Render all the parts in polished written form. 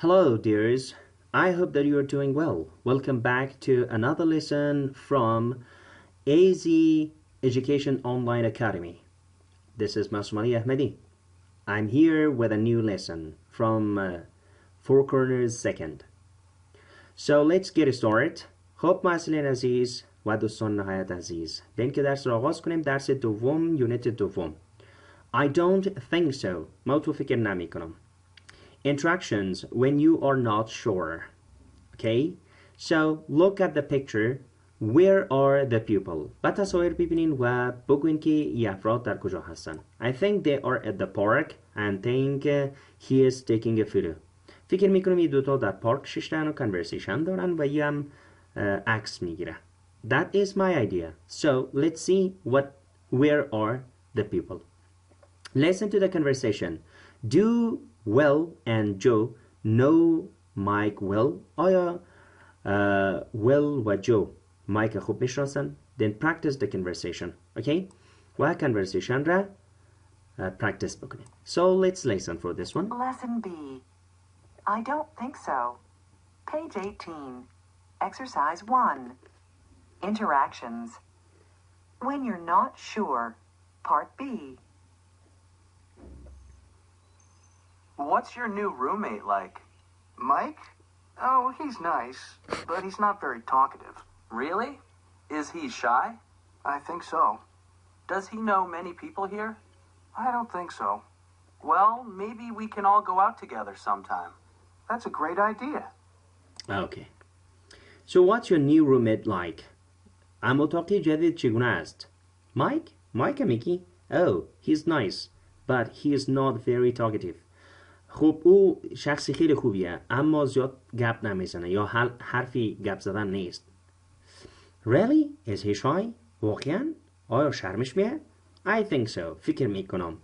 Hello, dears. I hope that you are doing well. Welcome back to another lesson from AZ Education Online Academy. This is Masumali Ahmadi. I'm here with a new lesson from Four Corners Second. So let's get started. خب معلمین عزیز و دوستان نهایت عزیز به اینکه درس رو آغاز کنیم. درس دوم یونیت دوم. I don't think so. ما تو فکر نمی کنم. Interactions when you are not sure. Okay, so look at the picture. Where are the people? و تصاویر ببینین و بگوین که این افراد در کجا هستن. I think they are at the park and think he is taking a photo. فکر میکنم این دوتا در پارک ششتن و conversation دارن و یه هم عکس میگیره. That is my idea. So let's see where are the people. Listen to the conversation. Do Will and Joe know Mike well? آیا Will و Joe Mike خوب میشناسن؟ Then practice the conversation. Okay? و conversation را practice بکنیم. So let's listen for this one. Lesson B. I don't think so. Page 18. Exercise 1. Interactions. When you're not sure. Part B. What's your new roommate like? Mike? Oh, he's nice, but he's not very talkative. Really? Is he shy? I think so. Does he know many people here? I don't think so. Well, maybe we can all go out together sometime. That's a great idea. Okay. So what's your new roommate like? اما اتاقی جدید چگونه است؟ Mike? Mike میگی؟ Oh, he's nice, but he is not very talkative. خب او شخصی خیلی خوبیه اما زیاد گپ نمیزنه یا حرفی گپ زدن نیست. Really? Is he shy? واقعا؟ آیا شرمش میاد؟ I think so. فکر میکنم.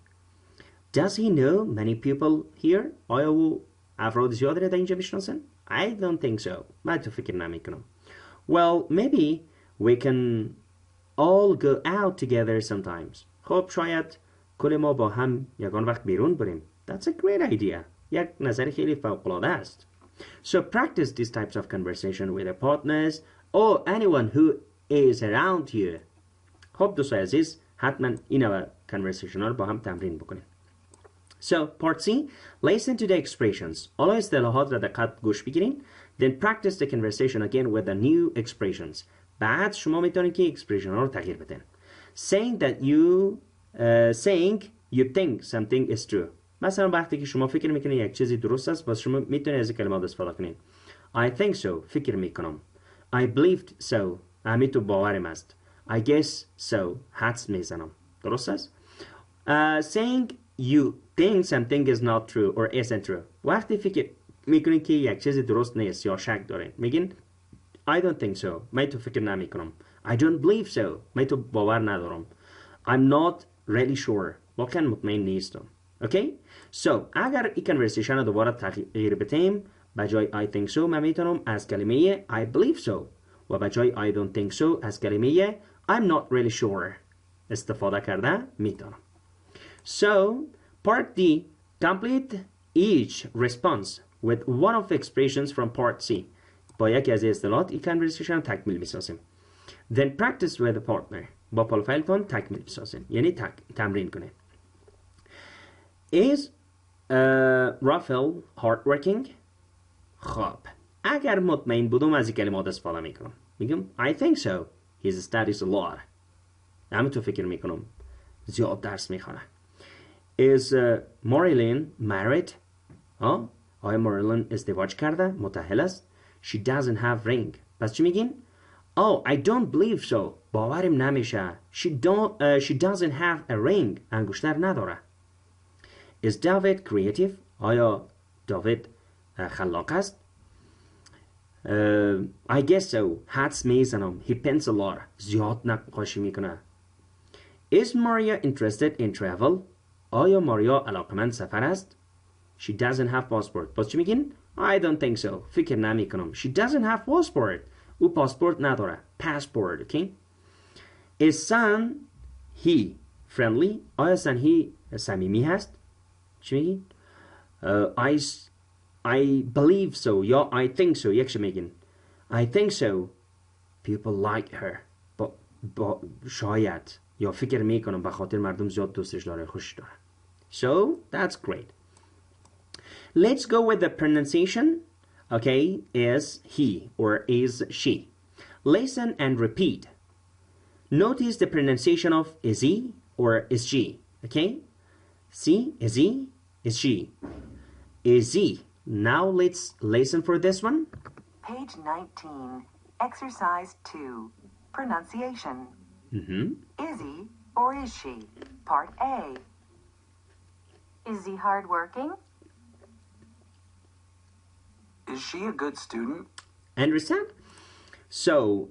Does he know many people here? آیا او افراد زیادی را در اینجا میشناسن؟ I don't think so. من تو فکر نمیکنم. Well, maybe we can all go out together sometimes. خب شاید کل ما با هم یگان وقت بیرون بریم. That's a great idea. یک نظر خیلی فوق‌العاده است. So practice these types of conversation with your partners or anyone who is around you. خب دوستان عزیز حتما این conversation ها رو با هم تمرین بکنید. So part C, listen to the expressions. حالا اصطلاحات را دقت گوش بگیرین. Then practice the conversation again with the new expressions. بعد شما میتونید که expression ها رو تغییر بدین. Saying you think something is true. مثلا وقتی که شما فکر میکنید یک چیزی درست است باز شما میتونید از این کلمات استفاده کنید. I think so. فکر میکنم. I believed so. همین تو باورم است. I guess so. حدس میزنم. درست است؟ Saying you think something is not true or isn't true. وقتی فکر میکنید که یک چیزی درست نیست یا شک دارین میگین I don't think so. من تو فکر نمیکنم. I don't believe so. من تو باور ندارم. I'm not really sure. واقعا مطمئن نیستم. Okay? So اگر این conversation رو دوباره تغییر بدیم بجای I think so من میتونم از کلمه I believe so و بجای I don't think so از کلمه I'm not really sure استفاده کرده میتونم. So part D, complete each response with one of the expressions from part C. با یکی از اصطلاحات این conversation رو تکمیل میسازیم. Then practice with the partner. با پروفایلتون تکمیل میسازیم. یعنی تمرین کنید. Is Raphael hardworking? خب اگر مطمئن بودم از این کلمات استفاده میکنم میگم I think so. He studies a lot. همینطور فکر میکنم زیاد درس میخونه. Is Marilyn married? آیا ماریلین ازدواج کرده؟ متأهل است؟ She doesn't have ring. پس چی میگین؟ Oh, I don't believe so. باورم نمیشه. She doesn't have a ring. انگشتر نداره. Is David creative? آیا داوید خلاق است؟ I guess so. حدس میزنم. He paints a lot. زیاد نقاشی میکنه. Is Maria interested in travel? آیا ماریا علاقمند سفر است؟ She doesn't have passport. پس چی میگین؟ I don't think so. فکر نمی کنم. She doesn't have passport. او پاسپورت نداره. Passport. Okay? Is son he friendly? آیا son he صمیمی هست؟ چی میگین؟ I believe so یا I think so یک میگین I think so people like her با شاید یا فکر میکنم به خاطر مردم زیاد دوستش داره خوش داره so that's great let's go with the pronunciation okay is he or is she listen and repeat notice the pronunciation of is he or is she okay see is he is she is he now let's listen for this one Page 19, Exercise 2, Pronunciation. Is he or is she? Part A. Is he hardworking? Is she a good student? understand so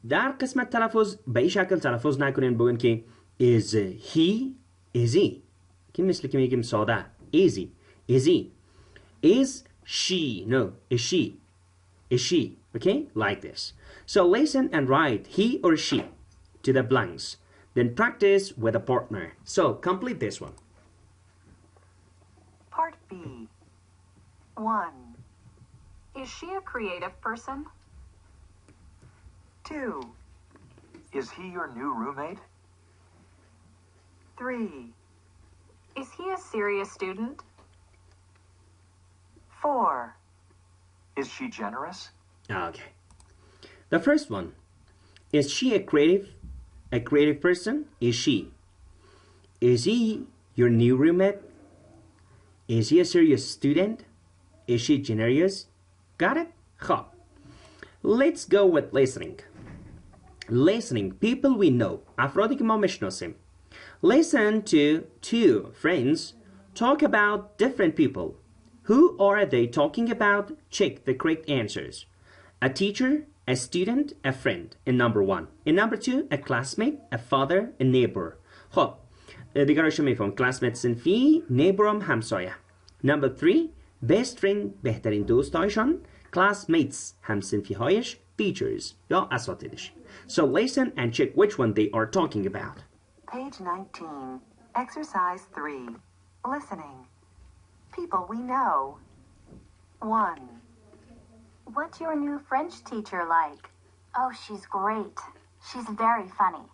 در قسمت تلفظ به این شکل تلفظ نکنین بگن که is he is he که مثل که میگیم ساده is he is he is she no is she okay like this so listen and write he or she to the blanks then practice with a partner so complete this one Part B. 1, Is she a creative person? 2, Is he your new roommate? 3, Is he a serious student? 4, Is she generous? okay the first one is she a creative person is he your new roommate is he a serious student is she generous got it خب let's go with listening people we know افرادی که ما میشناسیم listen to two friends talk about different people who are they talking about check the correct answers a teacher a student a friend in number 1 in number 2 a classmate a father a neighbor خب دیگرش میفهم classmate صنفی neighborم همسایه number 3 best friend بهترین دوستایشان classmates همصنفی هایش teachers یا اساتیدش so listen and check which one they are talking about Page 19, Exercise 3, Listening. People we know. 1, What's your new French teacher like? Oh, she's great. She's very funny.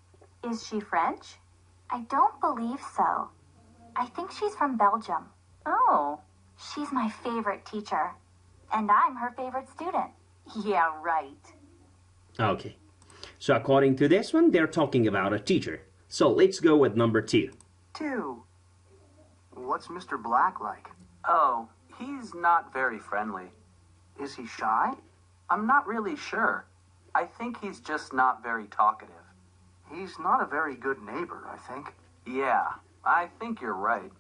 Is she French? I don't believe so. I think she's from Belgium. Oh. She's my favorite teacher. And I'm her favorite student. Yeah, right. okay so according to this one they're talking about a teacher so let's go with number 2 2, What's Mr. Black like? Oh, he's not very friendly. Is he shy? I'm not really sure. I think he's just not very talkative. He's not a very good neighbor, I think. Yeah, I think you're right.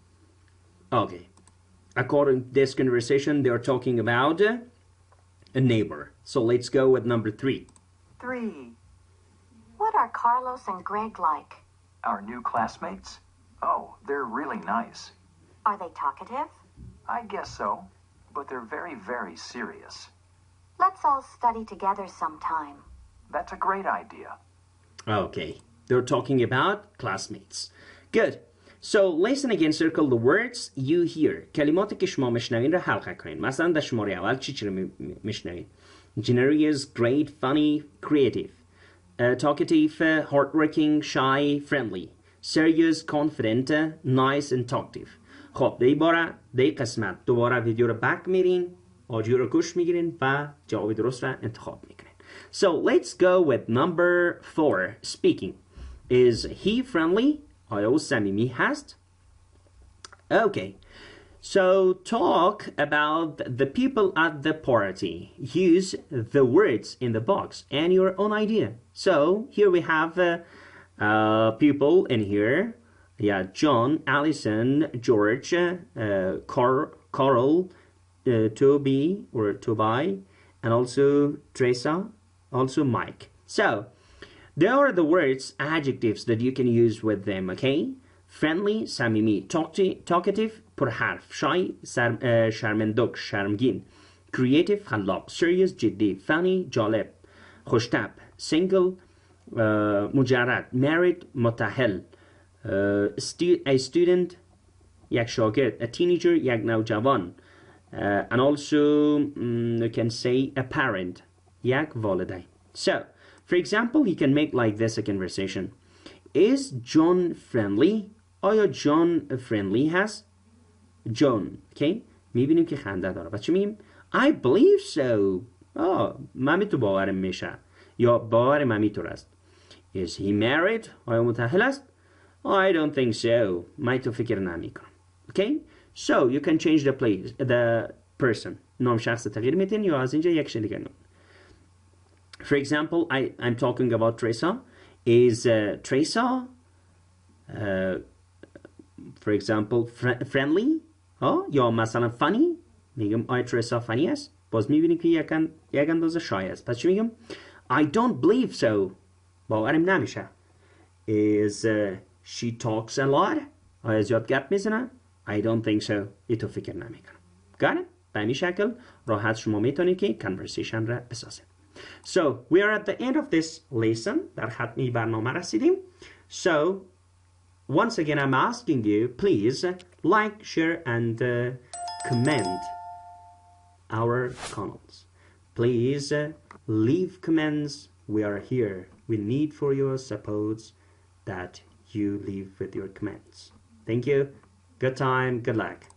okay according to this conversation they're talking about a neighbor so let's go with number 3 3, What are Carlos and Greg like? Our new classmates? Oh, they're really nice. Are they talkative? I guess so, but they're very, very serious. Let's all study together sometime. That's a great idea. okay they're talking about classmates good so listen again circle the words you hear کلماتی که شما میشنوین را حلقه کنین مثلا در شماره اول چی رو میشنوین generous great funny creative talkative hardworking shy friendly serious confident nice and talkative خب دی قسمت دوباره ویدیو رو بک میرین آجیو رو گوش میگیرین و جواب درست را انتخاب میکنین so let's go with number 4 speaking is he friendly آیا صمیمی هست okay so talk about the people at the party use the words in the box and your own idea so here we have people in here yeah John Allison George Carl Toby or Toby and also Teresa also Mike so there are the words adjectives that you can use with them okay friendly صمیمی talkative پرحرف shy شرمندگ شرمگین creative خلاق serious جدی funny جالب خوشتب single مجرد married متأهل a student یک شاگرد a teenager یک نوجوان And also you can say a parent. یک والدین. So, for example, you can make like this a conversation. Is John friendly? آیا جان friendly هست؟ John. Okay? میبینیم که خنده داره. و چی میگیم؟ I believe so. من تو باورم میشه. یا باور من اینطور است. Is he married? آیا متأهل است؟ I don't think so. من تو فکر نمیکنم. Okay? So you can change the place, the person. نام شخص تغییر میتین یا از اینجا یک شلیک نام. For example, I'm talking about Teresa. Is Teresa, for example, friendly? یا مثلا funny؟ میگم آیا Teresa funny است؟ باز میبینیم که یک اندازه شای است. پس چی میگم؟ I don't believe so. باورم نمیشه. Is she talks a lot? آیا زیاد گپ میزنه؟ I don't think so. ایتو فکر نمیکنم. Got it? به این شکل راحت شما میتونید که conversation را بسازید. So, we are at the end of this lesson. در ختمی برنامه رسیدیم. So, once again I'm asking you, please like, share and comment our channels. Please leave comments. We are here. We need for your support that you leave with your comments. Thank you. Good time. Good luck.